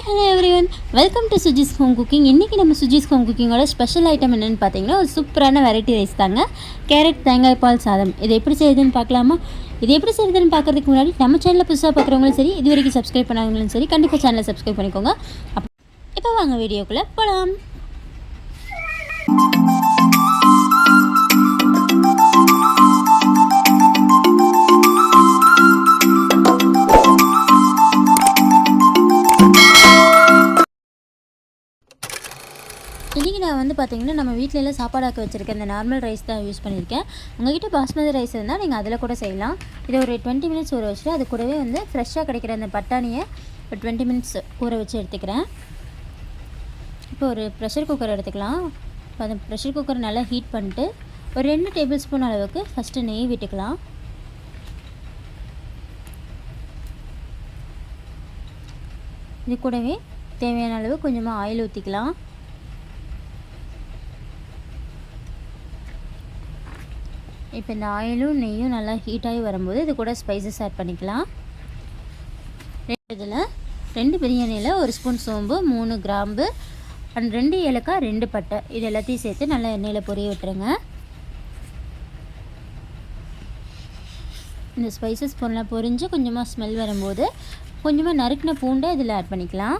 Hi hello everyone, welcome to Suji's home cooking. இன்றைக்கி நம்ம Suji's home குக்கிங்கோட special item என்னென்னு பார்த்தீங்கன்னா, ஒரு சூப்பரான வெரைட்டி ரைஸ் தாங்க. கேரட் தேங்காய் பால் சாதம். இது எப்படி செய்யுதுன்னு பார்க்கலாமா? இது எப்படி செய்யுதுன்னு பார்க்குறதுக்கு முன்னாடி நம்ம சேனலில் புதுசாக பார்க்குறவங்களும் சரி, இது வரைக்கும் சப்ஸ்கிரைப் பண்ணாதவங்களும் சரி, கண்டிப்பாக சேனலை சப்ஸ்கிரைப் பண்ணிக்கோங்க. இப்போ வாங்க வீடியோக்குள்ளே போகலாம். இன்றைக்கி நான் வந்து பார்த்திங்கன்னா நம்ம வீட்டிலலாம் சாப்பாடாக்க வச்சுருக்கேன். இந்த நார்மல் ரைஸ் தான் யூஸ் பண்ணியிருக்கேன். உங்கள்கிட்ட பாஸ்மதி ரைஸ் இருந்தால் நீங்கள் அதில் கூட செய்யலாம். இதை ஒரு 20 மினிட்ஸ் ஊற வச்சுட்டு அது கூடவே வந்து ஃப்ரெஷ்ஷாக கிடைக்கிற அந்த பட்டாணியை ஒரு 20 மினிட்ஸ் ஊற வச்சு எடுத்துக்கிறேன். இப்போ ஒரு ப்ரெஷர் குக்கர் எடுத்துக்கலாம். இப்போ அந்த ப்ரெஷர் குக்கர் நல்லா ஹீட் பண்ணிட்டு ஒரு 2 டேபிள் ஸ்பூன் அளவுக்கு ஃபஸ்ட்டு நெய் விட்டுக்கலாம். இது கூடவே தேவையான அளவு கொஞ்சமாக ஆயில் ஊற்றிக்கலாம். இப்போ இந்த ஆயிலும் நெய்யும் நல்லா ஹீட்டாகி வரும்போது இது கூட ஸ்பைசஸ் ஆட் பண்ணிக்கலாம். இதில் 2 பிரியாணியில் 1 ஸ்பூன் சோம்பு, 3 கிராம்பு அண்ட் 2 ஏலக்காய், 2 பட்டை, இது எல்லாத்தையும் சேர்த்து நல்லா எண்ணெயில் பொரிய விட்டுருங்க. இந்த ஸ்பைசஸ் பொருளாக பொரிஞ்சு கொஞ்சமாக ஸ்மெல் வரும்போது கொஞ்சமாக நறுக்கின பூண்டை இதில் ஆட் பண்ணிக்கலாம்.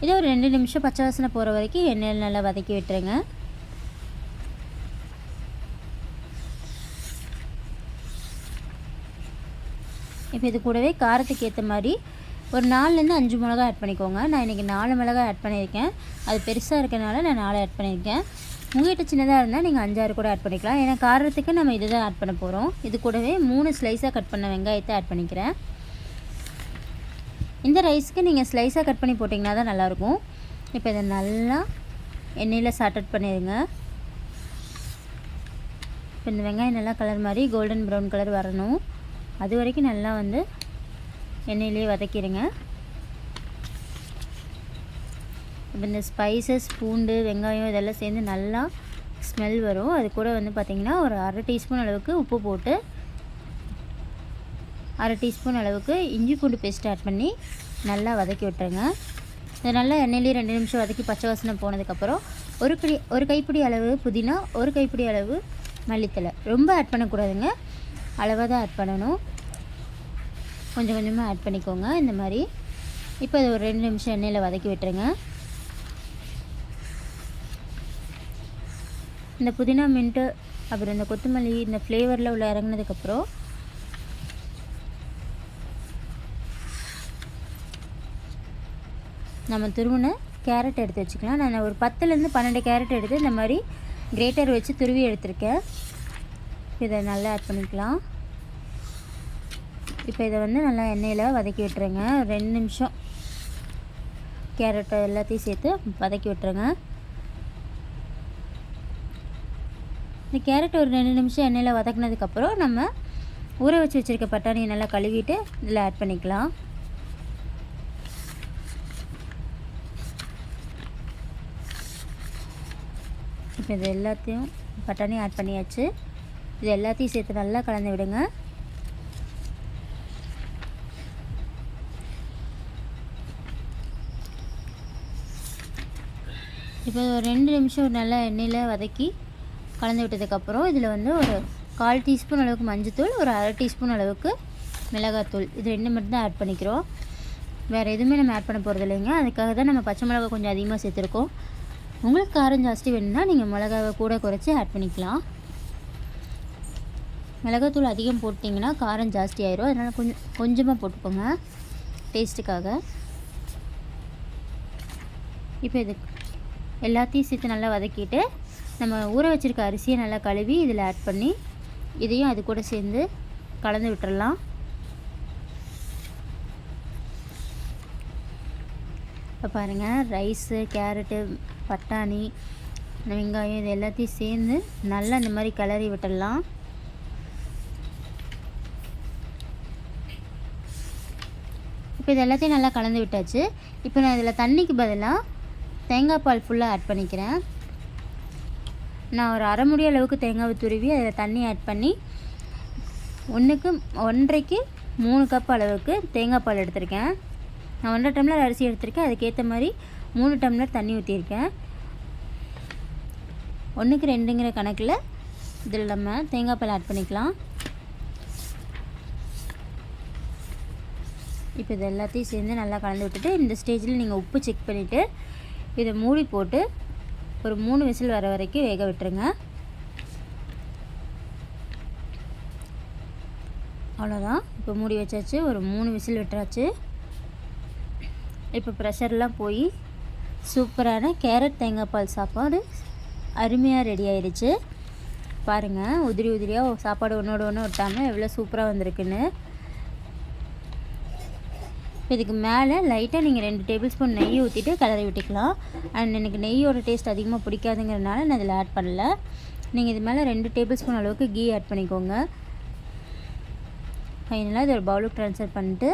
இதை ஒரு 2 நிமிஷம் பச்சை வாசனை போகிற வரைக்கும் எண்ணெயில் நல்லா வதக்கி விட்டுருங்க. இப்போ இது கூடவே காரத்துக்கு ஏற்ற மாதிரி ஒரு 4லேருந்து 5 மிளகா ஆட் பண்ணிக்கோங்க. நான் இன்றைக்கி 4 மிளகா ஆட் பண்ணியிருக்கேன். அது பெருசாக இருக்கனால நான் 4 ஆட் பண்ணியிருக்கேன். உங்கள்கிட்ட சின்னதாக இருந்தால் நீங்கள் 5-6 கூட ஆட் பண்ணிக்கலாம். ஏன்னா காரத்துக்கு நம்ம இது தான் ஆட் பண்ண போகிறோம். இது கூடவே 3 ஸ்லைஸாக கட் பண்ண வெங்காயத்தை ஆட் பண்ணிக்கிறேன். இந்த ரைஸ்க்கு நீங்கள் ஸ்லைஸாக கட் பண்ணி போட்டிங்கன்னா தான் நல்லாயிருக்கும். இப்போ இதை நல்லா எண்ணெயில் சாட்டட் பண்ணிடுங்க. இப்போ இந்த வெங்காயம் நல்லா கலர் மாதிரி கோல்டன் ப்ரௌன் கலர் வரணும். அது வரைக்கும் நல்லா வந்து எண்ணெயிலேயே வதக்கிடுங்க. இப்போ இந்த ஸ்பைசஸ், பூண்டு, வெங்காயம் இதெல்லாம் சேர்ந்து நல்லா ஸ்மெல் வரும். அது கூட வந்து பார்த்திங்கன்னா ஒரு 1/2 டீஸ்பூன் அளவுக்கு உப்பு போட்டு 1/2 டீஸ்பூன் அளவுக்கு இஞ்சி பூண்டு பேஸ்ட் ஆட் பண்ணி நல்லா வதக்கி விட்டுருங்க. இதை நல்லா எண்ணெயிலேயே 2 நிமிஷம் வதக்கி பச்சை வாசனை போனதுக்கப்புறம் ஒரு கைப்பிடி அளவு புதினா, ஒரு கைப்பிடி அளவு மல்லித்தலை. ரொம்ப ஆட் பண்ணக்கூடாதுங்க, அளவாக தான் ஆட் பண்ணணும். கொஞ்சம் கொஞ்சமாக ஆட் பண்ணிக்கோங்க இந்த மாதிரி. இப்போ அது ஒரு 2 நிமிஷம் எண்ணெயில் வதக்கி விட்டுருங்க. இந்த புதினா, மின்ட்டு, அப்புறம் இந்த கொத்தமல்லி இந்த ஃப்ளேவரில் உள்ள இறங்கினதுக்கப்புறம் நம்ம துருவின கேரட் எடுத்து வச்சுக்கலாம். நான் ஒரு 10லேருந்து 12 கேரட் எடுத்து இந்த மாதிரி கிரேட்டர் வச்சு துருவி எடுத்திருக்கேன். இதை நல்லா ஆட் பண்ணிக்கலாம். இப்போ இதை வந்து நல்லா எண்ணெயில் வதக்கி விட்டுருங்க. 2 நிமிஷம் கேரட்டை எல்லாத்தையும் சேர்த்து வதக்கி விட்டுருங்க. இந்த கேரட் ஒரு 2 நிமிஷம் எண்ணெயில் வதக்கினதுக்கப்புறம் நம்ம ஊற வச்சு வச்சுருக்க பட்டாணியை நல்லா கழுவிட்டு இதில் ஆட் பண்ணிக்கலாம். இப்போ இது எல்லாத்தையும் பட்டாணியும் ஆட் பண்ணியாச்சு. இது எல்லாத்தையும் சேர்த்து நல்லா கலந்து விடுங்க. இப்போ ஒரு 2 நிமிஷம் நல்லா எண்ணெயில் வதக்கி கலந்து விட்டதுக்கப்புறம் இதில் வந்து ஒரு 1/4 டீஸ்பூன் அளவுக்கு மஞ்சத்தூள், ஒரு 1/2 டீஸ்பூன் அளவுக்கு மிளகாத்தூள், இது 2 மட்டும் தான் ஆட் பண்ணிக்கிறோம். வேறு எதுவுமே நம்ம ஆட் பண்ண போகிறது இல்லைங்க. அதுக்காக தான் நம்ம பச்சை மிளகா கொஞ்சம் அதிகமாக சேர்த்துருக்கோம். உங்களுக்கு காரம் ஜாஸ்தி வேணும்னா நீங்கள் மிளகாவை கூட குறைச்சி ஆட் பண்ணிக்கலாம். மிளகாத்தூள் அதிகம் போட்டிங்கன்னா காரம் ஜாஸ்தி ஆயிரும். அதனால் கொஞ்சமாக போட்டுக்கோங்க டேஸ்ட்டுக்காக. இப்போ இது எல்லாத்தையும் சேர்த்து நல்லா வதக்கிட்டு நம்ம ஊற வச்சுருக்க அரிசியை நல்லா கழுவி இதில் ஆட் பண்ணி இதையும் அது கூட சேர்ந்து கலந்து விட்டுறலாம். இப்போ பாருங்கள், ரைஸு, கேரட்டு, பட்டாணி, வெங்காயம் இது எல்லாத்தையும் சேர்ந்து நல்லா இந்த மாதிரி கிளறி விட்டுடலாம். இப்போ இது எல்லாத்தையும் நல்லா கலந்து விட்டாச்சு. இப்போ நான் இதில் தண்ணிக்கு பதிலாக தேங்காய் பால் ஃபுல்லாக ஆட் பண்ணிக்கிறேன். நான் ஒரு 1/2 மூடி அளவுக்கு தேங்காவை துருவி அதில் தண்ணி ஆட் பண்ணி 1க்கு 1.5க்கு 3 கப் அளவுக்கு தேங்காய் பால் எடுத்திருக்கேன். நான் 1.5 டம்ளர் அரிசி எடுத்திருக்கேன். அதுக்கேற்ற மாதிரி 3 டம்ளர் தண்ணி ஊற்றிருக்கேன். 1க்கு 2ங்கிற கணக்கில் இதில் நம்ம தேங்காய் பால் ஆட் பண்ணிக்கலாம். இப்போ இது எல்லாத்தையும் சேர்ந்து நல்லா கலந்து விட்டுட்டு இந்த ஸ்டேஜில் நீங்கள் உப்பு செக் பண்ணிவிட்டு இதை மூடி போட்டு ஒரு 3 விசில் வர வரைக்கும் வேக விட்டுருங்க. அவ்வளோதான். இப்போ மூடி வச்சாச்சு. ஒரு 3 விசில் விட்டாச்சு. இப்போ ப்ரெஷர்லாம் போய் சூப்பரான கேரட் தேங்காய் பால் சாப்பாடு அருமையாக ரெடி ஆயிடுச்சு. பாருங்கள், உதிரி உதிரியாக சாப்பாடு ஒன்றோட ஒன்று ஒட்டாமல் எவ்வளோ சூப்பராக வந்திருக்குன்னு. இதுக்கு மேலே லைட்டாக நீங்கள் 2 டேபிள் ஸ்பூன் நெய் ஊற்றிட்டு கிளறி விட்டுக்கலாம். அண்ட் எனக்கு நெய்யோட டேஸ்ட் அதிகமாக பிடிக்காதுங்கிறதுனால நான் இதில் ஆட் பண்ணல. நீங்கள் இது மேலே 2 டேபிள் ஸ்பூன் அளவுக்கு கீ ஆட் பண்ணிக்கோங்க. ஃபைனலாக இது ஒரு பவுலுக்கு ட்ரான்ஸ்ஃபர் பண்ணிட்டு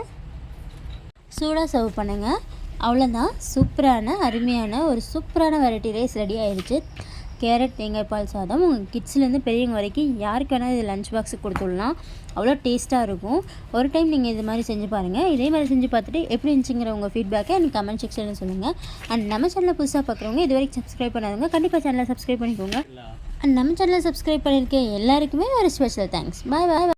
சூடாக சர்வ் பண்ணுங்கள். அவ்வளோதான், சூப்பரான அருமையான ஒரு சூப்பரான வெரைட்டி ரைஸ் ரெடி ஆயிடுச்சு. கேரட் தேங்காய் பால் சாதம் உங்கள் கிட்ஸ்லேருந்து பெரியவங்க வரைக்கும் யாருக்கு வேணால் இது லஞ்ச் பாக்ஸுக்கு கொடுத்துடலாம். அவ்வளோ டேஸ்ட்டாக இருக்கும். ஒரு டைம் நீங்கள் இது மாதிரி செஞ்சு பாருங்கள். இதே மாதிரி செஞ்சு பார்த்துட்டு எப்படி இருந்துச்சுங்கிற உங்கள் ஃபீட்பேக்கை எனக்கு கமெண்ட் செக்ஷனில் சொல்லுங்கள். அண்ட் நம்ம சேனலில் புதுசாக பார்க்குறவங்க இது வரைக்கும் சப்ஸ்கிரைப் பண்ணாதவங்க கண்டிப்பாக சேனலை சப்ஸ்கிரைப் பண்ணிக்கோங்க. அண்ட் நம்ம சேனலை சப்ஸ்கிரைப் பண்ணியிருக்கேன் எல்லாருக்குமே ஒரு ஸ்பெஷல் தேங்க்ஸ். பாய் பாய்.